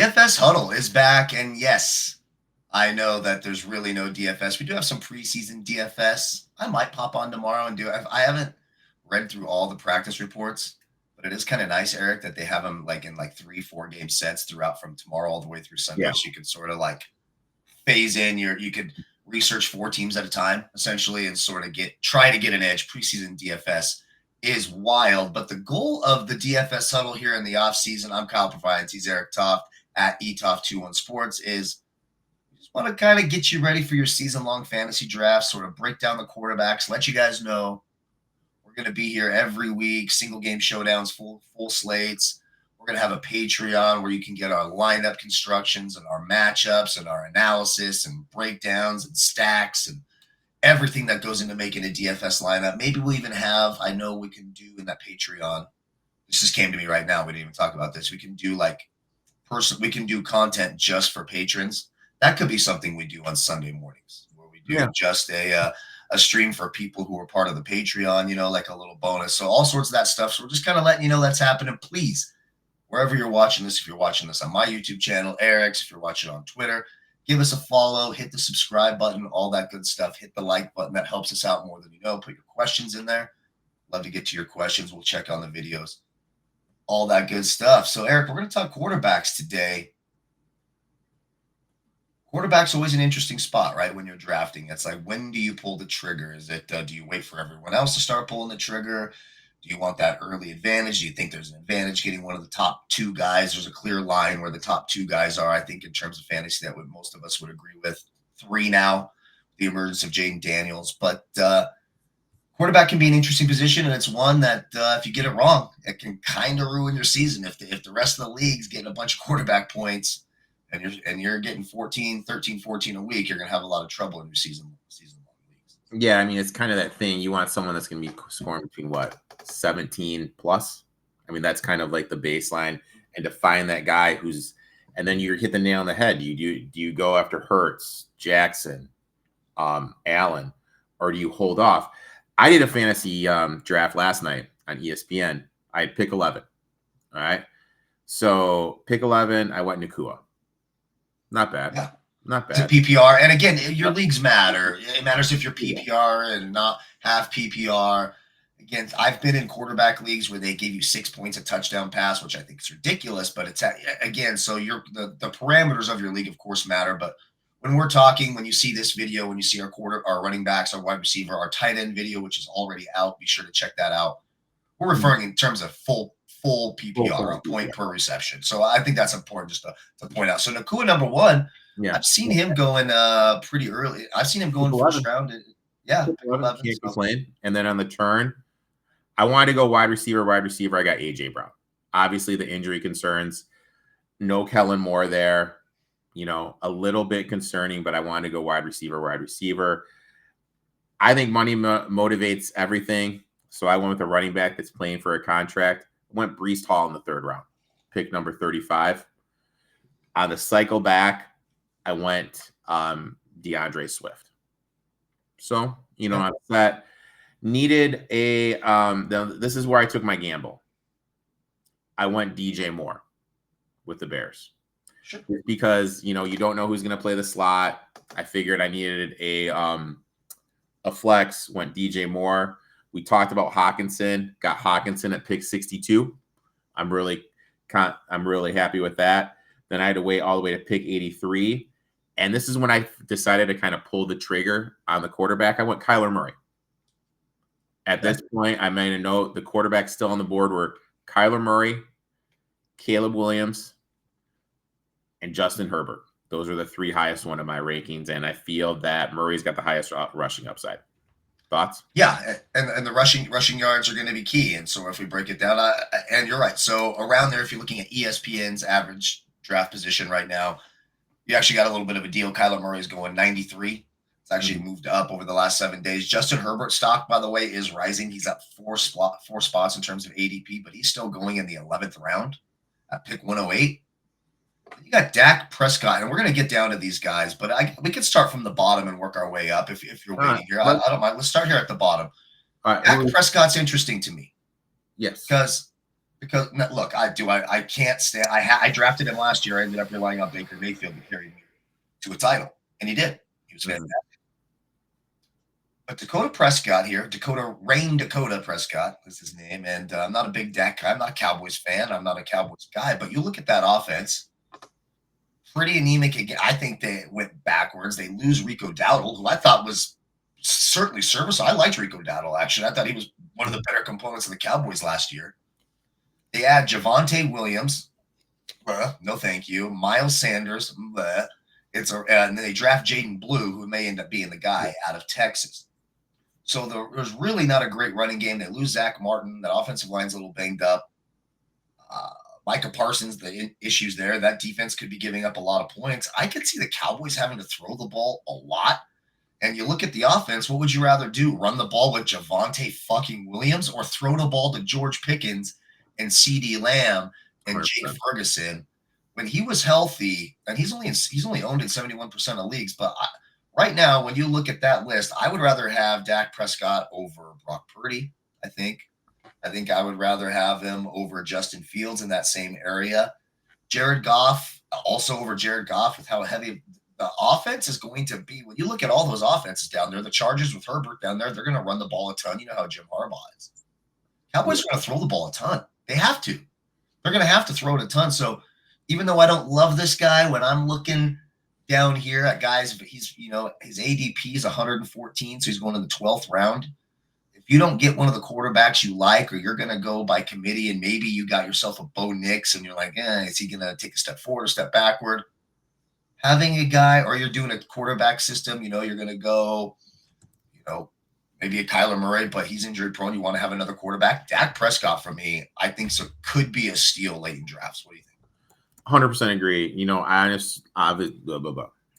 DFS Huddle is back, and yes, I know that there's really no DFS. We do have some preseason DFS. I might pop on tomorrow and do it. I haven't read through all the practice reports, but it is kind of nice, Eric, that they have them like in like 3-4 game sets throughout from tomorrow all the way through Sunday. Yeah. So you could sort of like phase in you could research 4 teams at a time essentially and sort of try to get an edge. Preseason DFS is wild, but the goal of the DFS Huddle here in the offseason, I'm Kyle Provides, he's Eric Toft at eToft21 Sports, is just want to kind of get you ready for your season-long fantasy draft, sort of break down the quarterbacks, let you guys know we're going to be here every week, single game showdowns, full slates. We're going to have a Patreon where you can get our lineup constructions and our matchups and our analysis and breakdowns and stacks and everything that goes into making a DFS lineup. Maybe we'll even have, I know we can do in that Patreon. This just came to me right now. We didn't even talk about this. We can do we can do content just for patrons. That could be something we do on Sunday mornings where we do just a stream for people who are part of the Patreon, like a little bonus. So all sorts of that stuff. So we're just kind of letting you know that's happening. Please, wherever you're watching this, if you're watching this on my YouTube channel, Eric's, if you're watching on Twitter, give us a follow, hit the subscribe button, all that good stuff. Hit the like button. That helps us out more than you know. Put your questions in there. Love to get to your questions. We'll check on the videos. All that good stuff. So, Eric, we're going to talk quarterbacks today. Quarterback's always an interesting spot, right, when you're drafting. It's like, when do you pull the trigger? Is it, do you wait for everyone else to start pulling the trigger? Do you want that early advantage? Do you think there's an advantage getting one of the top 2 guys? There's a clear line where the top 2 guys are, I think, in terms of fantasy that most of us would agree with. 3 now, the emergence of Jaden Daniels. But quarterback can be an interesting position, and it's one that if you get it wrong, it can kind of ruin your season. If the rest of the league's getting a bunch of quarterback points and you're getting 13, 14 a week, you're going to have a lot of trouble in your season. Yeah, I mean, it's kind of that thing. You want someone that's going to be scoring between 17 plus. I mean, that's kind of like the baseline. And to find that guy and then you hit the nail on the head. Do you go after Hurts, Jackson, Allen, or do you hold off? I did a fantasy draft last night on ESPN. I had pick 11. All right. So pick 11, I went Nakua. Not bad. Yeah. Not bad. It's a PPR. And again, your leagues matter. It matters if you're PPR and not half PPR. Again, I've been in quarterback leagues where they give you 6 points a touchdown pass, which I think is ridiculous. But it's again, so the parameters of your league, of course, matter. But when we're talking, when you see this video, when you see our running backs, our wide receiver, our tight end video, which is already out, be sure to check that out. We're referring in terms of full PPR, a point per reception. So I think that's important just to point out. So Nakua, number 1. Yeah. I've seen him going pretty early. I've seen him going first round. Yeah. 11, can't complain. And then on the turn, I wanted to go wide receiver. I got A.J. Brown. Obviously, the injury concerns. No Kellen Moore there. A little bit concerning, but I wanted to go wide receiver. I think money motivates everything. So I went with a running back that's playing for a contract. I went Breece Hall in the 3rd round. Pick number 35. On the cycle back, I went DeAndre Swift. So, on that, needed a this is where I took my gamble. I went DJ Moore with the Bears. Sure. Because, you don't know who's going to play the slot. I figured I needed a flex, went DJ Moore. We talked about Hawkinson, got Hawkinson at pick 62. I'm really happy with that. Then I had to wait all the way to pick 83. And this is when I decided to kind of pull the trigger on the quarterback. I went Kyler Murray. At this point, I made a note. The quarterbacks still on the board were Kyler Murray, Caleb Williams, and Justin Herbert. Those are the 3 highest one of my rankings. And I feel that Murray's got the highest rushing upside. Thoughts? Yeah, and the rushing yards are going to be key. And so if we break it down, and you're right. So around there, if you're looking at ESPN's average draft position right now, you actually got a little bit of a deal. Kyler Murray is going 93. It's actually moved up over the last 7 days. Justin Herbert stock, by the way, is rising. He's up 4 spots in terms of ADP, but he's still going in the 11th round at pick 108. You got Dak Prescott, and we're going to get down to these guys, but we could start from the bottom and work our way up if you're waiting here. I don't mind. Let's start here at the bottom. Dak Prescott's interesting to me. Yes. Because Because look, I can't stand. I drafted him last year. I ended up relying on Baker Mayfield to carry me to a title, and he did. He was fantastic. But Dakota Prescott here, Dakota Prescott is his name, and I'm not a big Dak guy. I'm not a Cowboys fan. I'm not a Cowboys guy. But you look at that offense, pretty anemic again. I think they went backwards. They lose Rico Dowdle, who I thought was certainly serviceable. I liked Rico Dowdle, actually. I thought he was one of the better components of the Cowboys last year. They add Javonte Williams. No, thank you. Miles Sanders. And then they draft Jaden Blue, who may end up being the guy out of Texas. So there's really not a great running game. They lose Zach Martin. That offensive line's a little banged up. Micah Parsons, the issues there. That defense could be giving up a lot of points. I could see the Cowboys having to throw the ball a lot. And you look at the offense, what would you rather do? Run the ball with Javonte fucking Williams or throw the ball to George Pickens and CeeDee Lamb and 100%. Jake Ferguson when he was healthy? And he's only owned in 71% of leagues. But right now, when you look at that list, I would rather have Dak Prescott over Brock Purdy, I think. I think I would rather have him over Justin Fields in that same area. Jared Goff, also over Jared Goff with how heavy the offense is going to be. When you look at all those offenses down there, the Chargers with Herbert down there, they're going to run the ball a ton. You know how Jim Harbaugh is. Cowboys are going to throw the ball a ton. They have to. They're going to have to throw it a ton. So even though I don't love this guy, when I'm looking down here at guys, his ADP is 114, so he's going in the 12th round. If you don't get one of the quarterbacks you like, or you're going to go by committee and maybe you got yourself a Bo Nix and you're like, is he going to take a step forward or step backward? Having a guy, or you're doing a quarterback system, you're going to go, maybe a Kyler Murray, but he's injury prone. You want to have another quarterback. Dak Prescott for me, I think could be a steal late in drafts. What do you think? 100% agree.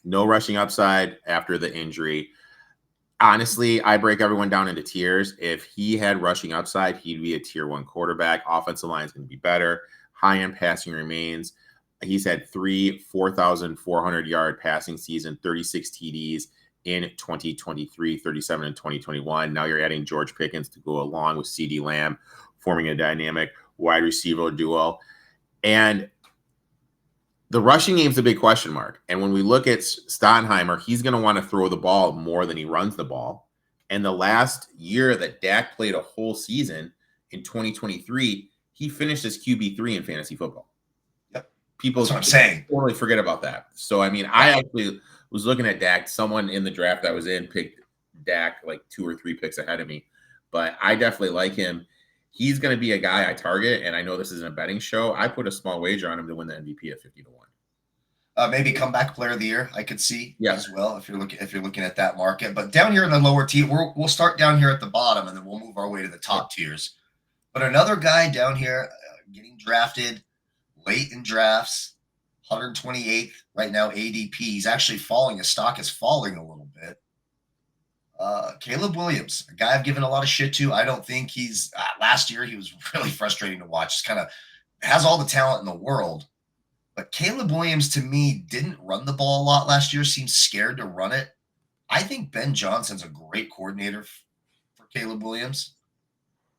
No rushing upside after the injury. Honestly, I break everyone down into tiers. If he had rushing upside, he'd be a tier 1 quarterback. Offensive line is going to be better. High-end passing remains. He's had 3 4,400-yard passing season, 36 TDs in 2023, 37 in 2021. Now you're adding George Pickens to go along with CeeDee Lamb, forming a dynamic wide receiver duo. And the rushing game is a big question mark. And when we look at Stottenheimer, he's going to want to throw the ball more than he runs the ball. And the last year that Dak played a whole season in 2023, he finished as QB3 in fantasy football. Yep. People That's what I'm saying. Totally forget about that. So, I mean, I actually was looking at Dak. Someone in the draft I was in picked Dak like 2 or 3 picks ahead of me. But I definitely like him. He's going to be a guy I target, and I know this isn't a betting show. I put a small wager on him to win the MVP at 50-1. Maybe comeback player of the year, I could see as well if you're looking at that market. But down here in the lower tier, we'll start down here at the bottom, and then we'll move our way to the top tiers. But another guy down here getting drafted late in drafts, 128th right now ADP. He's actually falling. His stock is falling a little bit. Caleb Williams, a guy I've given a lot of shit to. I don't think he's last year he was really frustrating to watch. Just kind of has all the talent in the world. But Caleb Williams, to me, didn't run the ball a lot last year, seems scared to run it. I think Ben Johnson's a great coordinator for Caleb Williams.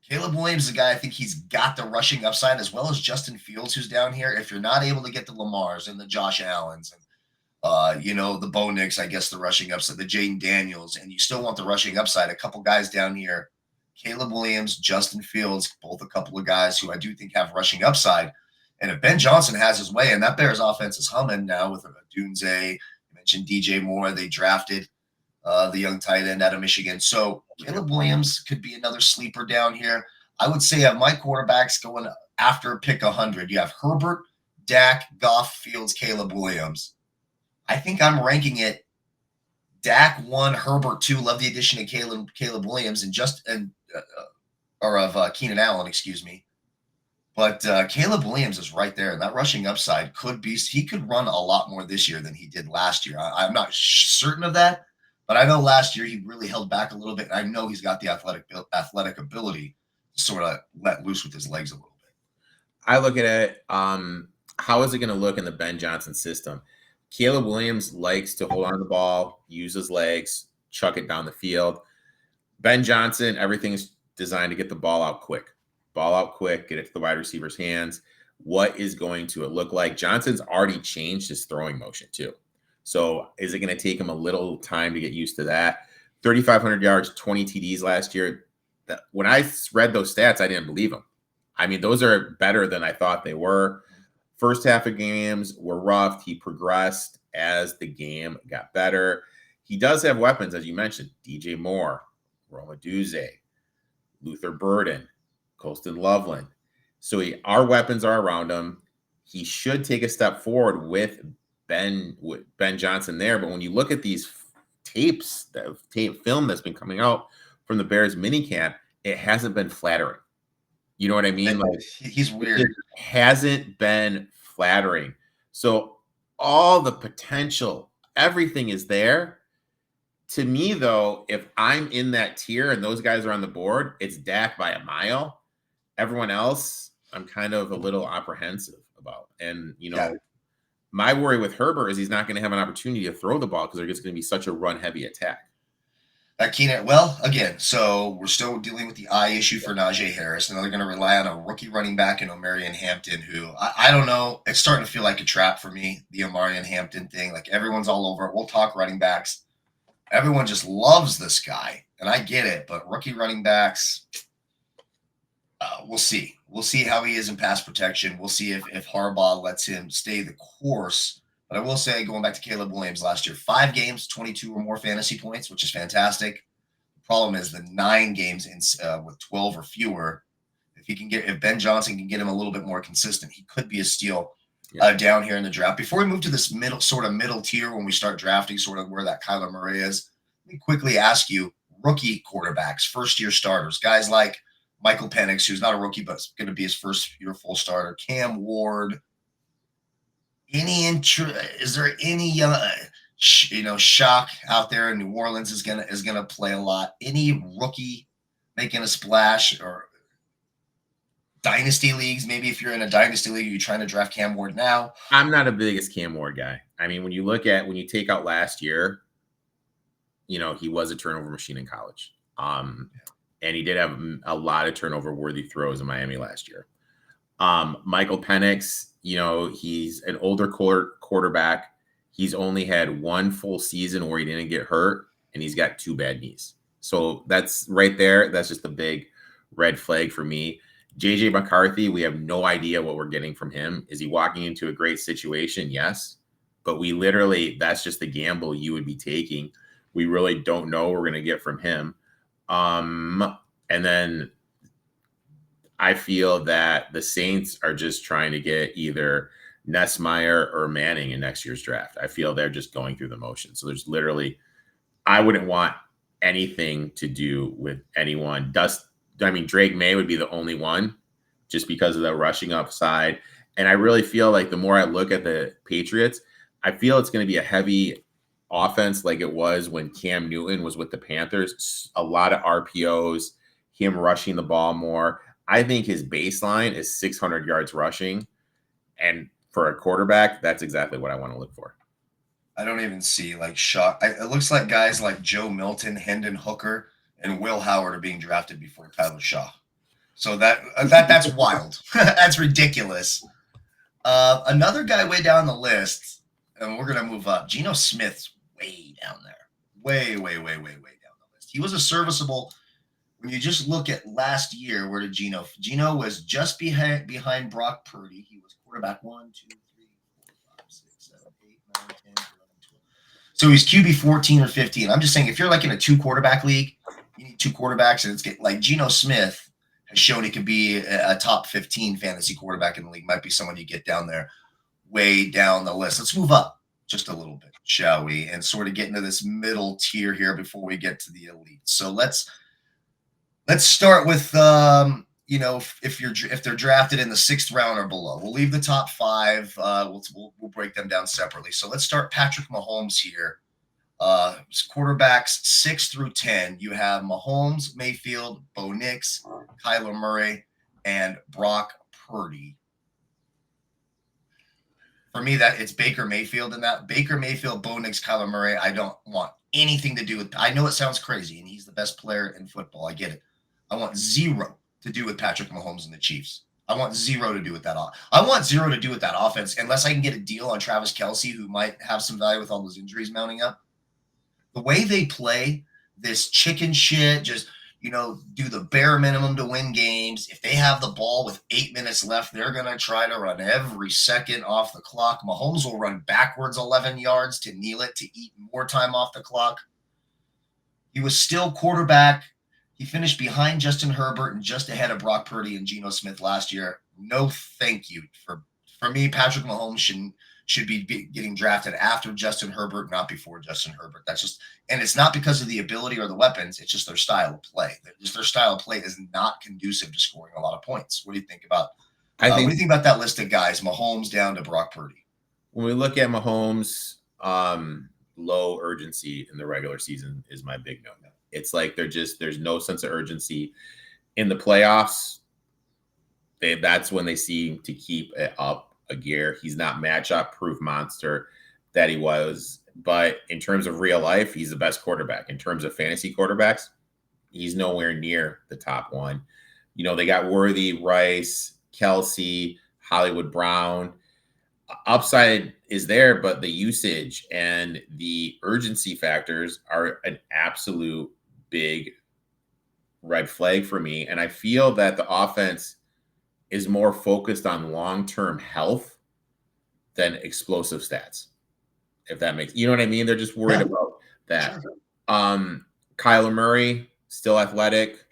Caleb Williams is a guy, I think he's got the rushing upside, as well as Justin Fields, who's down here. If you're not able to get the Lamars and the Josh Allens and the Bo Nix, I guess the rushing upside, the Jaden Daniels, and you still want the rushing upside, a couple guys down here, Caleb Williams, Justin Fields, both a couple of guys who I do think have rushing upside. And if Ben Johnson has his way, and that Bears offense is humming now with Dunze, you mentioned DJ Moore, they drafted the young tight end out of Michigan. So Caleb Williams could be another sleeper down here. I would say of my quarterbacks going after pick 100, you have Herbert, Dak, Goff, Fields, Caleb Williams. I think I'm ranking it Dak 1, Herbert 2. Love the addition of Caleb Williams and Keenan Allen, excuse me. But Caleb Williams is right there, and that rushing upside he could run a lot more this year than he did last year. I'm not certain of that, but I know last year he really held back a little bit. And I know he's got the athletic ability to sort of let loose with his legs a little bit. I look at it, how is it going to look in the Ben Johnson system? Caleb Williams likes to hold on to the ball, use his legs, chuck it down the field. Ben Johnson, everything's designed to get the ball out quick. ball out quick, get it to the wide receiver's hands. What is going to it look like? Johnson's already changed his throwing motion too. So is it going to take him a little time to get used to that? 3,500 yards, 20 TDs last year. When I read those stats, I didn't believe them. I mean, those are better than I thought they were. First half of games were rough. He progressed as the game got better. He does have weapons, as you mentioned, DJ Moore, Roma Duze, Luther Burden, Colston Loveland. So our weapons are around him. He should take a step forward with Ben Johnson there. But when you look at these tapes, film that's been coming out from the Bears minicamp, it hasn't been flattering. You know what I mean? Like, he's weird. It hasn't been flattering. So all the potential, everything is there. To me, though, if I'm in that tier and those guys are on the board, it's Dak by a mile. Everyone else, I'm kind of a little apprehensive about. And, my worry with Herbert is he's not going to have an opportunity to throw the ball because there's going to be such a run-heavy attack. Keenan, well, again, so we're still dealing with the eye issue for Najee Harris, and they're going to rely on a rookie running back in Omarion Hampton, who I don't know. It's starting to feel like a trap for me, the Omarion Hampton thing. Like, everyone's all over it. We'll talk running backs. Everyone just loves this guy, and I get it, but rookie running backs, we'll see. We'll see how he is in pass protection. We'll see if Harbaugh lets him stay the course. But I will say, going back to Caleb Williams last year, 5 games, 22 or more fantasy points, which is fantastic. The problem is the 9 games with 12 or fewer. If Ben Johnson can get him a little bit more consistent, he could be a steal down here in the draft. Before we move to this middle tier, when we start drafting, sort of where that Kyler Murray is, let me quickly ask you: rookie quarterbacks, first-year starters, guys like Michael Penix, who's not a rookie, but it's going to be his first year full starter. Cam Ward. Is there any shock out there in New Orleans is gonna play a lot? Any rookie making a splash, or dynasty leagues? Maybe if you're in a dynasty league, you're trying to draft Cam Ward now. I'm not a biggest Cam Ward guy. I mean, when you take out last year, he was a turnover machine in college. And he did have a lot of turnover-worthy throws in Miami last year. Michael Penix, he's an older quarterback. He's only had 1 full season where he didn't get hurt, and he's got 2 bad knees. So that's right there. That's just a big red flag for me. JJ McCarthy, we have no idea what we're getting from him. Is he walking into a great situation? Yes. But that's just the gamble you would be taking. We really don't know what we're going to get from him. And then I feel that the Saints are just trying to get either Nessmeyer or Manning in next year's draft. I feel they're just going through the motions. So there's I wouldn't want anything to do with anyone. Drake May would be the only one just because of the rushing upside. And I really feel like the more I look at the Patriots, I feel it's going to be a heavy offense like it was when Cam Newton was with the Panthers. A lot of RPOs, him rushing the ball more. I think his baseline is 600 yards rushing. And for a quarterback, that's exactly what I want to look for. I don't even see shock. It looks like guys like Joe Milton, Hendon Hooker, and Will Howard are being drafted before Tyler Shaw. So that's wild. That's ridiculous. Another guy way down the list, and we're going to move up. Geno Smith's way down there. Way, way, way, way, way down the list. He was a serviceable. When you just look at last year, where did Geno? Geno was just behind Brock Purdy. He was quarterback 1, 2, 3, 4, 5, 6, 7, 8, 9, 10, 11, 12. So he's QB 14 or 15. I'm just saying, if you're in a 2-quarterback league, you need 2 quarterbacks, and it's like Geno Smith has shown he could be a top 15 fantasy quarterback in the league. Might be someone you get down there, way down the list. Let's move up just a little bit, shall we? And sort of get into this middle tier here before we get to the elite. So let's start with if they're drafted in the 6th round or below. We'll leave the top 5. We'll break them down separately. So let's start Patrick Mahomes here. Quarterbacks 6 through 10. You have Mahomes, Mayfield, Bo Nix, Kyler Murray, and Brock Purdy. For me, that it's Baker Mayfield in that. Baker Mayfield, Bo Nix, Kyler Murray. I don't want anything to do with. I know it sounds crazy, and he's the best player in football. I get it. I want zero to do with Patrick Mahomes and the Chiefs. I want zero to do with that. I want zero to do with that offense unless I can get a deal on Travis Kelce, who might have some value with all those injuries mounting up. The way they play this chicken shit, just do the bare minimum to win games. If they have the ball with 8 minutes left, they're going to try to run every second off the clock. Mahomes will run backwards 11 yards to kneel it to eat more time off the clock. He was still quarterback. He finished behind Justin Herbert and just ahead of Brock Purdy and Geno Smith last year. No thank you. For me, Patrick Mahomes should be getting drafted after Justin Herbert, not before Justin Herbert. That's just, and it's not because of the ability or the weapons. It's just their style of play. Just their style of play is not conducive to scoring a lot of points. What do you think about? What do you think about that list of guys? Mahomes down to Brock Purdy. When we look at Mahomes, low urgency in the regular season is my big no. It's like there's no sense of urgency in the playoffs. That's when they seem to keep it up a gear. He's not matchup proof monster that he was, but in terms of real life, he's the best quarterback. In terms of fantasy quarterbacks, he's nowhere near the top one. They got Worthy, Rice, Kelce, Hollywood Brown. Upside is there, but the usage and the urgency factors are an absolute big red flag for me. And I feel that the offense is more focused on long-term health than explosive stats. If that makes, you know what I mean? They're just worried about that. Kyler Murray, still athletic,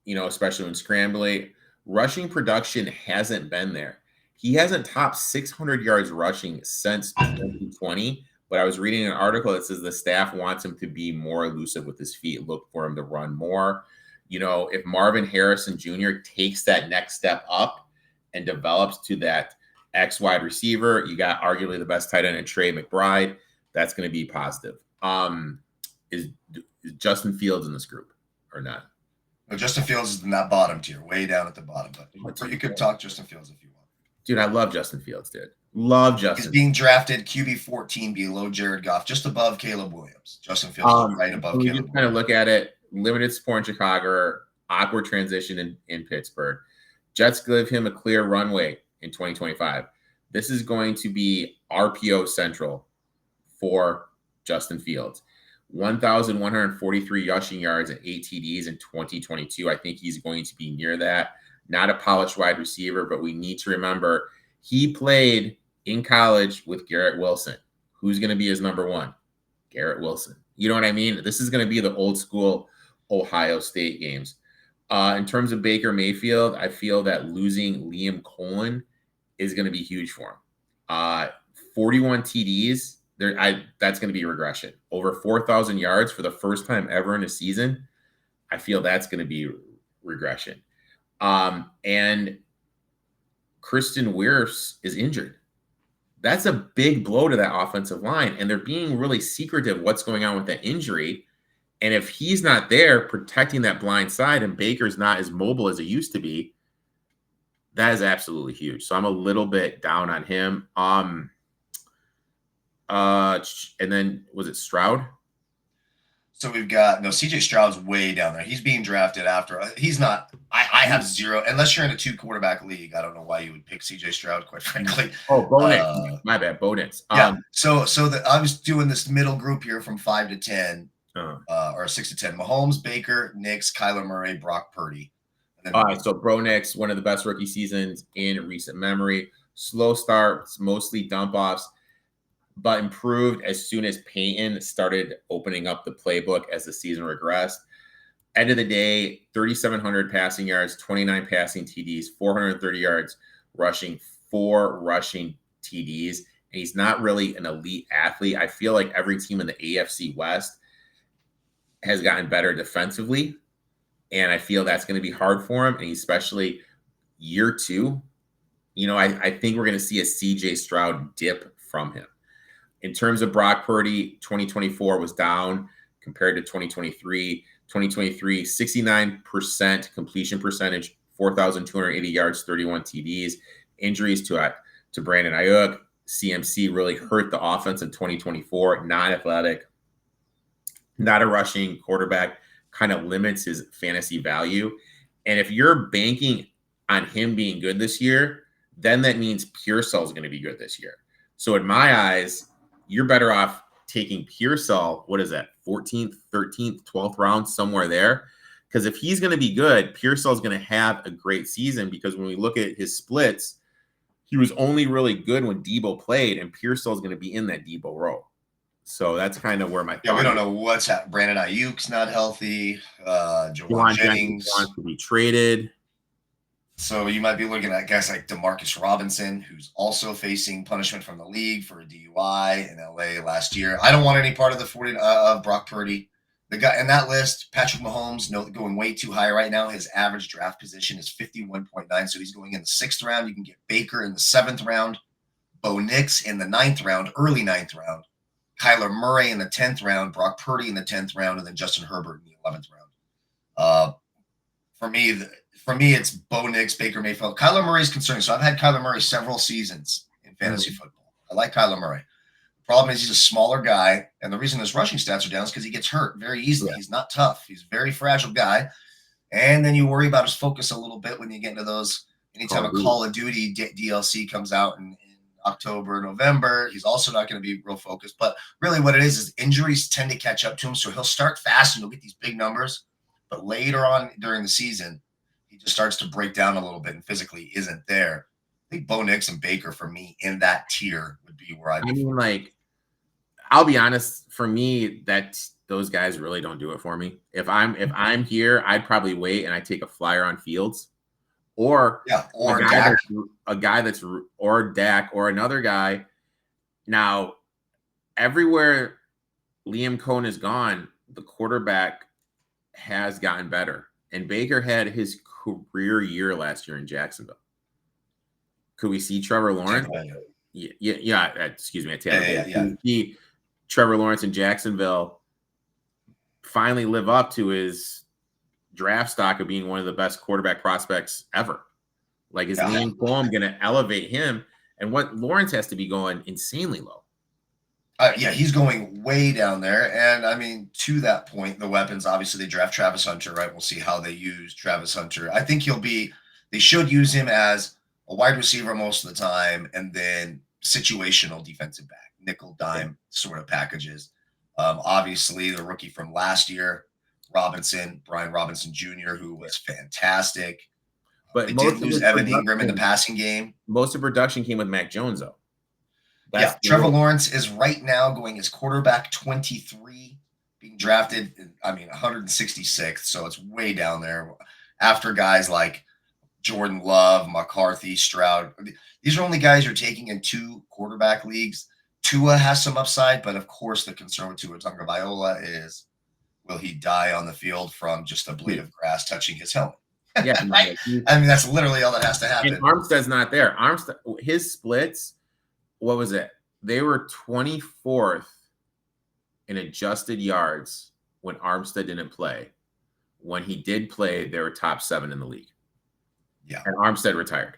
especially when scrambling. Rushing production hasn't been there. He hasn't topped 600 yards rushing since 2020, but I was reading an article that says the staff wants him to be more elusive with his feet, look for him to run more. If Marvin Harrison Jr. takes that next step up and develops to that X wide receiver, you got arguably the best tight end in Trey McBride. That's going to be positive. Is Justin Fields in this group or not? No, Justin Fields is in that bottom tier, way down at the bottom. But you could talk Justin Fields if you want. Dude, I love Justin Fields, dude. Love Justin. He's being drafted QB 14 below Jared Goff, just above Caleb Williams. Justin Fields is right above Caleb Williams. Kind of look at it. Limited support in Chicago, awkward transition in Pittsburgh. Jets give him a clear runway in 2025. This is going to be RPO central for Justin Fields. 1,143 rushing yards and 8 TDs in 2022. I think he's going to be near that. Not a polished wide receiver, but we need to remember he played in college with Garrett Wilson. Who's going to be his number one? Garrett Wilson. You know what I mean? This is going to be the old school Ohio State games. In terms of Baker Mayfield, I feel that losing Liam Cohen is going to be huge for him. 41 TDs, that's going to be regression. Over 4,000 yards for the first time ever in a season, I feel that's going to be regression. And Kristen Wirfs is injured. That's a big blow to that offensive line, and they're being really secretive what's going on with that injury. And if he's not there protecting that blind side and Baker's not as mobile as he used to be, that is absolutely huge. So I'm a little bit down on him. And then was it Stroud? So we've got CJ Stroud's way down there. He's being drafted after. He's not. I have zero. Unless you're in a 2-quarterback league, I don't know why you would pick CJ Stroud. Quite frankly. Oh, Bo Nix. My bad, Bo Nix. Yeah. So I was doing this middle group here from 5 to 10. Or 6 to 10. Mahomes, Baker, Nix, Kyler Murray, Brock Purdy. All right, so Bo Nix, one of the best rookie seasons in recent memory. Slow starts, mostly dump offs, but improved as soon as Peyton started opening up the playbook as the season regressed. End of the day, 3,700 passing yards, 29 passing TDs, 430 yards rushing, 4 rushing TDs. And he's not really an elite athlete. I feel like every team in the AFC West has gotten better defensively, and I feel that's going to be hard for him, and especially year 2. I think we're going to see a CJ Stroud dip from him. In terms of Brock Purdy, 2024 was down compared to 2023. 2023, 69% completion percentage, 4,280 yards, 31 TDs. Injuries to Brandon Ayuk, CMC really hurt the offense in 2024. Non-athletic, not a rushing quarterback, kind of limits his fantasy value. And if you're banking on him being good this year, then that means Pearsall is going to be good this year. So in my eyes, you're better off taking Pearsall, what is that, 14th, 13th, 12th round, somewhere there. Because if he's going to be good, Pearsall is going to have a great season, because when we look at his splits, he was only really good when Debo played, and Pearsall is going to be in that Debo role. So that's kind of where my Yeah, we don't know what's happening. Brandon Ayuk's not healthy. Jawan Jennings wants to be traded. So you might be looking at guys like Demarcus Robinson, who's also facing punishment from the league for a DUI in LA last year. I don't want any part of the 40 of Brock Purdy. The guy in that list, Patrick Mahomes, going way too high right now. His average draft position is 51.9, so he's going in the 6th round. You can get Baker in the 7th round, Bo Nix in the 9th round, early 9th round, Kyler Murray in the 10th round, Brock Purdy in the 10th round, and then Justin Herbert in the 11th round. For me, it's Bo Nix, Baker Mayfield. Kyler Murray is concerning. So I've had Kyler Murray several seasons in fantasy football. I like Kyler Murray. The problem is he's a smaller guy, and the reason his rushing stats are down is because he gets hurt very easily. Yeah. He's not tough. He's a very fragile guy. And then you worry about his focus a little bit when you get into those. Anytime a Call of Duty DLC comes out in October, November, he's also not going to be real focused. But really what it is injuries tend to catch up to him. So he'll start fast and he'll get these big numbers. But later on during the season, he just starts to break down a little bit and physically isn't there. I think Bo Nix and Baker, for me, in that tier would be where I'd be. I mean, like, I'll be honest, for me, that those guys really don't do it for me. If I'm here, I'd probably wait and I take a flyer on Fields, or a guy that's or Dak or another guy. Now, everywhere Liam Cohen is gone, the quarterback has gotten better, and Baker had his career year last year in Jacksonville. Could we see Trevor Lawrence? Yeah. Excuse me. Could we see Trevor Lawrence in Jacksonville finally live up to his draft stock of being one of the best quarterback prospects ever? Like, is Liam Cohen going to elevate him? And what Lawrence has to be going insanely low. He's going way down there. And I mean, to that point, the weapons, obviously they draft Travis Hunter, right? We'll see how they use Travis Hunter. I think they should use him as a wide receiver most of the time, and then situational defensive back, nickel dime sort of packages. Obviously the rookie from last year, Brian Robinson Jr., who was fantastic. But they did lose Evan Ingram in the passing game. Most of production came with Mac Jones, though. Trevor Lawrence is right now going as quarterback 23, being drafted, 166th, so it's way down there. After guys like Jordan Love, McCarthy, Stroud. These are only guys you're taking in 2 quarterback leagues. Tua has some upside, but of course the concern with Tua Tagovailoa is, will he die on the field from just a blade of grass touching his helmet? Yeah, right? I mean, that's literally all that has to happen. And Armstead's not there. His splits, what was it? They were 24th in adjusted yards when Armstead didn't play. When he did play, they were top 7 in the league. Yeah. And Armstead retired.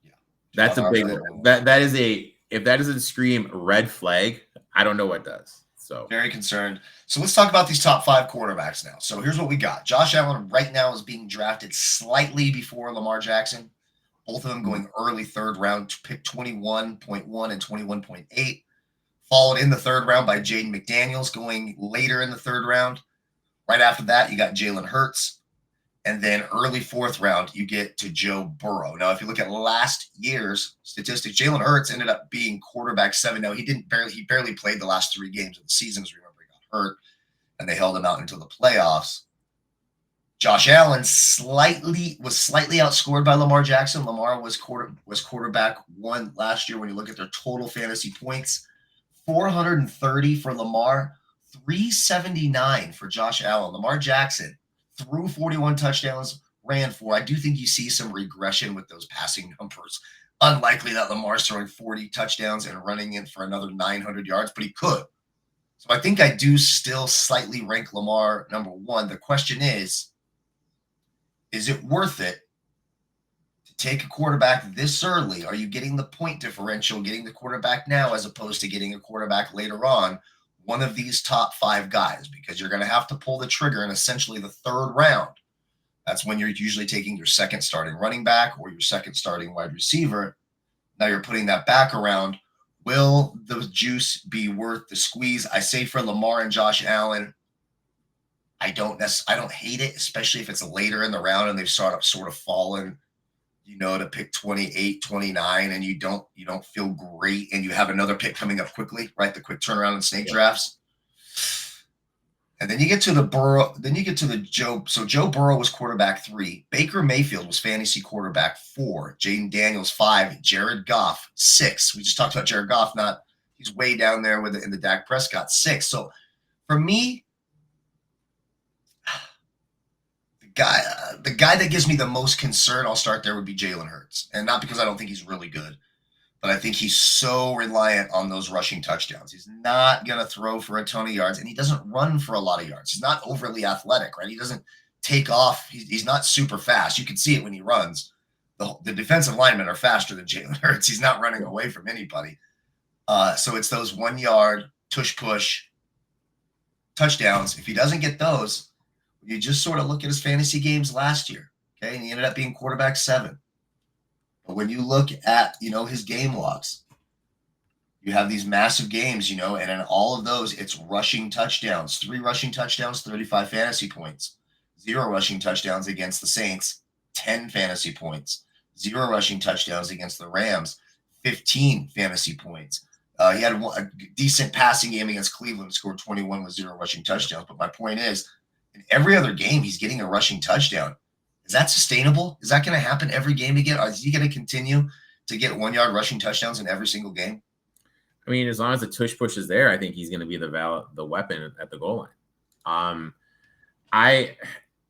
Yeah. That's a big that is a if that doesn't scream red flag, I don't know what does. So very concerned. So let's talk about these top 5 quarterbacks now. So here's what we got. Josh Allen right now is being drafted slightly before Lamar Jackson. Both of them going early 3rd round to pick 21.1 and 21.8. Followed in the 3rd round by Jaden McDaniels going later in the 3rd round. Right after that, you got Jalen Hurts. And then early 4th round, you get to Joe Burrow. Now, if you look at last year's statistics, Jalen Hurts ended up being quarterback 7. Now, he barely played the last 3 games of the season. As we remember, he got hurt, and they held him out until the playoffs. Josh Allen was slightly outscored by Lamar Jackson. Lamar was quarterback 1 last year when you look at their total fantasy points. 430 for Lamar, 379 for Josh Allen. Lamar Jackson threw 41 touchdowns, ran 4. I do think you see some regression with those passing numbers. Unlikely that Lamar's throwing 40 touchdowns and running in for another 900 yards, but he could. So I think I do still slightly rank Lamar number 1. The question is it worth it to take a quarterback this early? Are you getting the point differential, getting the quarterback now as opposed to getting a quarterback later on? One of these top 5 guys, because you're going to have to pull the trigger in essentially the 3rd round. That's when you're usually taking your second starting running back or your second starting wide receiver. Now you're putting that back around. Will the juice be worth the squeeze? I say for Lamar and Josh Allen, I don't hate it, especially if it's later in the round and they've sort of fallen, to pick 28, 29, and you don't feel great, and you have another pick coming up quickly, right? The quick turnaround in snake drafts. And then you get to the Burrow, then you get to the Joe. So Joe Burrow was quarterback 3. Baker Mayfield was fantasy quarterback 4. Jaden Daniels 5. Jared Goff 6. We just talked about Jared Goff. He's way down there in the Dak Prescott 6. So for me, the guy that gives me the most concern, I'll start there, would be Jalen Hurts, and not because I don't think he's really good, but I think he's so reliant on those rushing touchdowns. He's not going to throw for a ton of yards, and he doesn't run for a lot of yards. He's not overly athletic, right? He doesn't take off. He's not super fast. You can see it when he runs. The defensive linemen are faster than Jalen Hurts. He's not running away from anybody. So it's those 1 yard tush-push touchdowns. If he doesn't get those, you just sort of look at his fantasy games last year, okay? And he ended up being quarterback 7. But when you look at, his game logs, you have these massive games, and in all of those, it's rushing touchdowns. 3 rushing touchdowns, 35 fantasy points. 0 rushing touchdowns against the Saints, 10 fantasy points. 0 rushing touchdowns against the Rams, 15 fantasy points. He had a decent passing game against Cleveland, scored 21 with 0 rushing touchdowns. But my point is, in every other game, he's getting a rushing touchdown. Is that sustainable? Is that going to happen every game again? Is he going to continue to get 1 yard rushing touchdowns in every single game? I mean, as long as the tush push is there, I think he's going to be the weapon at the goal line.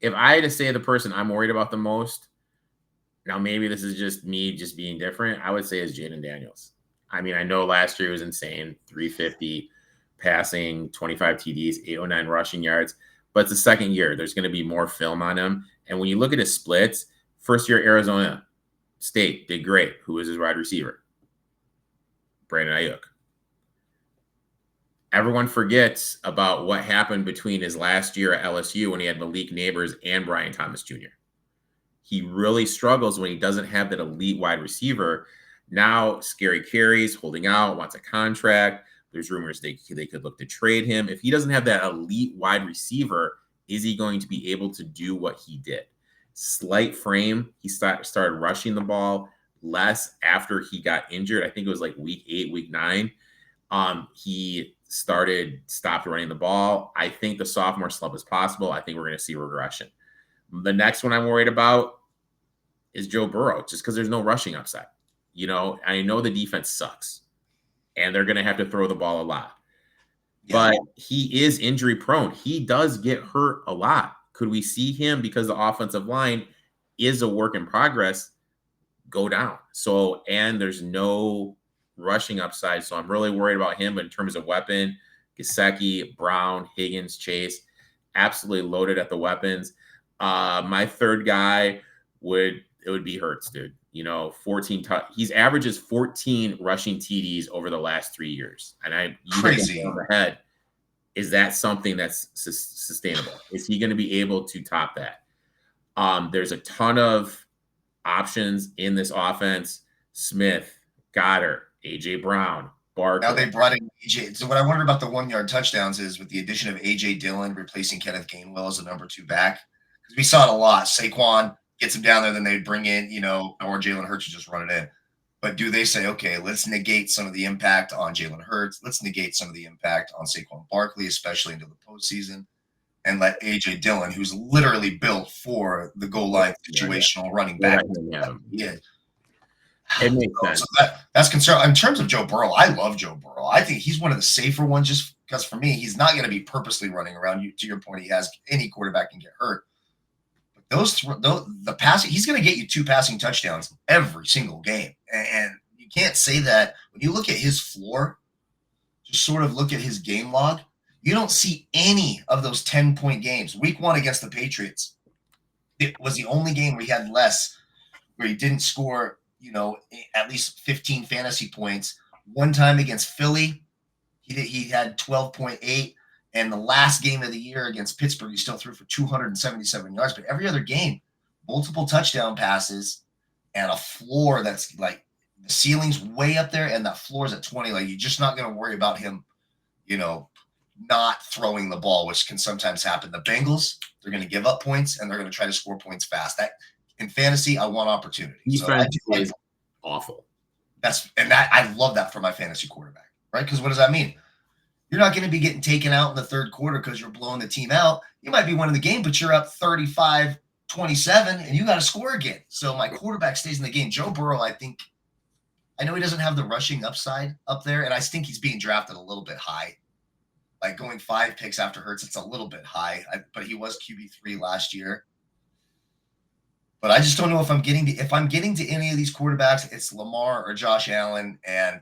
If I had to say the person I'm worried about the most, now maybe this is just me just being different, I would say is Jaden Daniels. I mean, I know last year was insane, 350 passing, 25 TDs, 809 rushing yards. But it's the second year. There's going to be more film on him. And when you look at his splits, first year Arizona State did great. Who was his wide receiver? Brandon Ayuk. Everyone forgets about what happened between his last year at LSU when he had Malik Neighbors and Brian Thomas Jr. He really struggles when he doesn't have that elite wide receiver. Now, scary carries, holding out, wants a contract. There's rumors they could look to trade him. If he doesn't have that elite wide receiver, is he going to be able to do what he did? Slight frame. He started rushing the ball less after he got injured. I think it was like week 8, week 9. He stopped running the ball. I think the sophomore slump is possible. I think we're going to see regression. The next one I'm worried about is Joe Burrow, just because there's no rushing upside. I know the defense sucks, and they're going to have to throw the ball a lot. Yeah. But he is injury prone. He does get hurt a lot. Could we see him, because the offensive line is a work in progress, go down? So, and there's no rushing upside. So I'm really worried about him. But in terms of weapon, Gesicki, Brown, Higgins, Chase, absolutely loaded at the weapons. My third guy would be Hurts, dude. 14. He's averages 14 rushing TDs over the last 3 years, and crazy on the head. Is that something that's sustainable? Is he going to be able to top that? There's a ton of options in this offense: Smith, Goddard, AJ Brown, Barkley. Now they brought in AJ. So what I wondered about the 1 yard touchdowns is with the addition of AJ Dillon replacing Kenneth Gainwell as the number 2 back, because we saw it a lot. Saquon gets him down there, then they bring in, or Jalen Hurts to just run it in. But do they say, okay, let's negate some of the impact on Jalen Hurts. Let's negate some of the impact on Saquon Barkley, especially into the postseason, and let A.J. Dillon, who's literally built for the goal line situational running back. Yeah. It makes sense. So that's concern. In terms of Joe Burrow, I love Joe Burrow. I think he's one of the safer ones, just because for me, he's not going to be purposely running around. To your point, any quarterback can get hurt. The passing, he's going to get you 2 passing touchdowns every single game. And you can't say that when you look at his floor, just sort of look at his game log. You don't see any of those 10-point games. Week 1 against the Patriots, it was the only game where he had less, where he didn't score, at least 15 fantasy points. One time against Philly, he had 12.8. And the last game of the year against Pittsburgh, he still threw for 277 yards. But every other game, multiple touchdown passes, and a floor that's like the ceiling's way up there, and that floor's at 20. Like, you're just not going to worry about him, not throwing the ball, which can sometimes happen. The Bengals, they're going to give up points, and they're going to try to score points fast. That in fantasy, I want opportunity. Defense is awful. I love that for my fantasy quarterback, right? Because what does that mean? You're not going to be getting taken out in the third quarter because you're blowing the team out. You might be winning the game, but you're up 35-27, and you got to score again. So my quarterback stays in the game. Joe Burrow, I know he doesn't have the rushing upside up there, and I think he's being drafted a little bit high. Like going 5 picks after Hurts, it's a little bit high, but he was QB3 last year. But I just don't know if I'm getting to any of these quarterbacks, it's Lamar or Josh Allen, and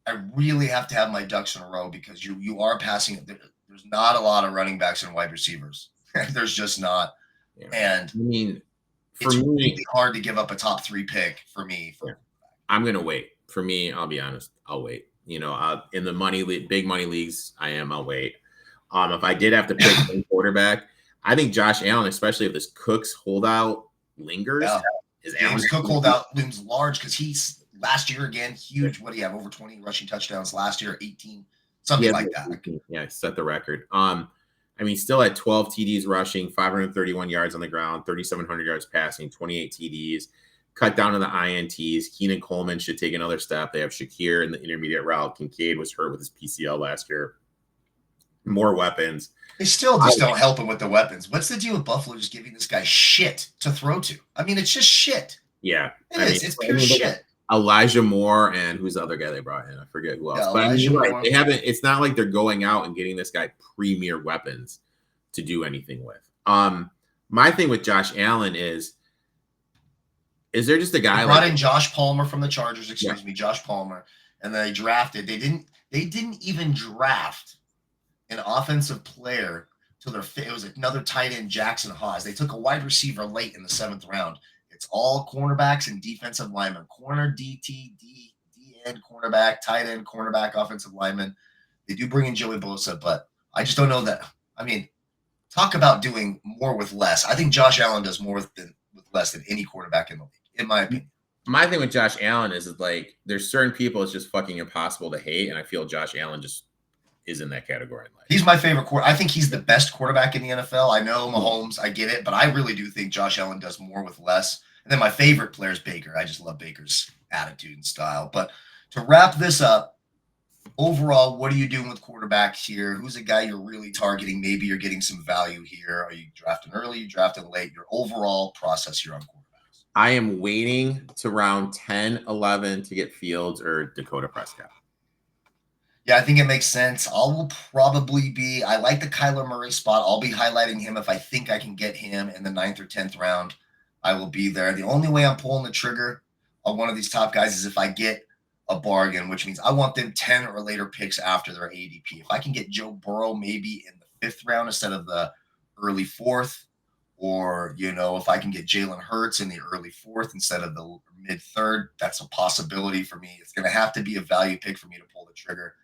I really have to have my ducks in a row because you are passing. There's not a lot of running backs and wide receivers. There's just not. Yeah. And I mean, it's really hard to give up a top 3 pick for me. I'm going to wait. For me, I'll be honest, I'll wait. In the big money leagues, I'll wait. If I did have to pick one quarterback, I think Josh Allen, especially if this Cooks holdout lingers, James Cook holdout looms large because he's last year again huge. What do you have? Over 20 rushing touchdowns last year, 18, something like that. Yeah, set the record. Still at 12 TDs rushing, 531 yards on the ground, 3,700 yards passing, 28 TDs. Cut down to the INTs. Keenan Coleman should take another step. They have Shakir in the intermediate route. Kincaid was hurt with his PCL last year. More weapons. They still just don't help him with the weapons. What's the deal with Buffalo just giving this guy shit to throw to? I mean, it's just shit. Yeah. It's pure shit. Elijah Moore and who's the other guy they brought in? I forget who else. Yeah, but they haven't. It's not like they're going out and getting this guy premier weapons to do anything with. My thing with Josh Allen is there just a guy they brought in Josh Palmer from the Chargers? Josh Palmer, and they drafted. They didn't even draft an offensive player till it was another tight end, Jackson Haas. They took a wide receiver late in the 7th round. It's all cornerbacks and defensive linemen. Corner, DT, D end, cornerback, tight end, cornerback, offensive lineman. They do bring in Joey Bosa, but I just don't know that. I mean, talk about doing more with less. I think Josh Allen does more with less than any quarterback in the league, in my opinion. My thing with Josh Allen is like there's certain people it's just fucking impossible to hate, and I feel Josh Allen just is in that category. He's my favorite quarterback. I think he's the best quarterback in the NFL. I know Mahomes, I get it, but I really do think Josh Allen does more with less. And then my favorite player is Baker. I just love Baker's attitude and style. But to wrap this up, overall, what are you doing with quarterbacks here? Who's a guy you're really targeting? Maybe you're getting some value here. Are you drafting early? You drafting late? Your overall process here on quarterbacks. I am waiting to round 10, 11 to get Fields or Dakota Prescott. Yeah, I think it makes sense. I like the Kyler Murray spot. I'll be highlighting him if I think I can get him in the 9th or 10th round. I will be there. The only way I'm pulling the trigger on one of these top guys is if I get a bargain, which means I want them 10 or later picks after their ADP. If I can get Joe Burrow maybe in the 5th round instead of the early 4th, or, if I can get Jalen Hurts in the early 4th instead of the mid 3rd, that's a possibility for me. It's going to have to be a value pick for me to pull the trigger.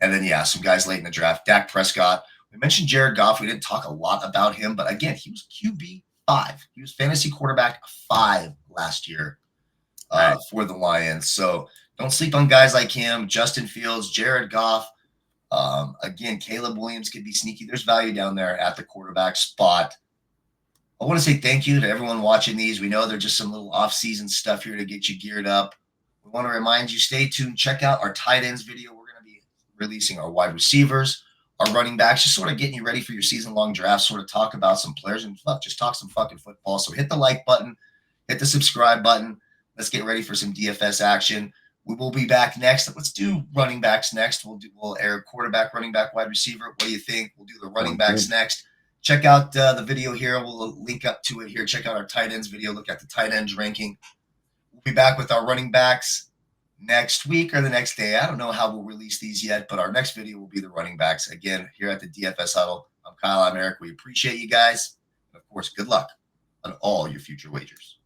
And then, some guys late in the draft. Dak Prescott. We mentioned Jared Goff. We didn't talk a lot about him, but again, he was QB5. He was fantasy quarterback 5 last year for the Lions. So don't sleep on guys like him. Justin Fields, Jared Goff. Again, Caleb Williams could be sneaky. There's value down there at the quarterback spot. I want to say thank you to everyone watching these. We know they're just some little off-season stuff here to get you geared up. We want to remind you, stay tuned. Check out our tight ends video. We're going to be releasing our wide receivers, our running backs, just sort of getting you ready for your season-long draft, sort of talk about some players and just talk some fucking football. So hit the like button, hit the subscribe button. Let's get ready for some DFS action. We will be back next. Let's do running backs next. We'll air quarterback, running back, wide receiver. What do you think? We'll do the running backs next. Check out the video here. We'll link up to it here. Check out our tight ends video. Look at the tight ends ranking. We'll be back with our running backs next week or the next day. I don't know how we'll release these yet, but our next video will be the running backs again here at the DFS Huddle. I'm Kyle. I'm Eric. We appreciate you guys. And of course, good luck on all your future wagers.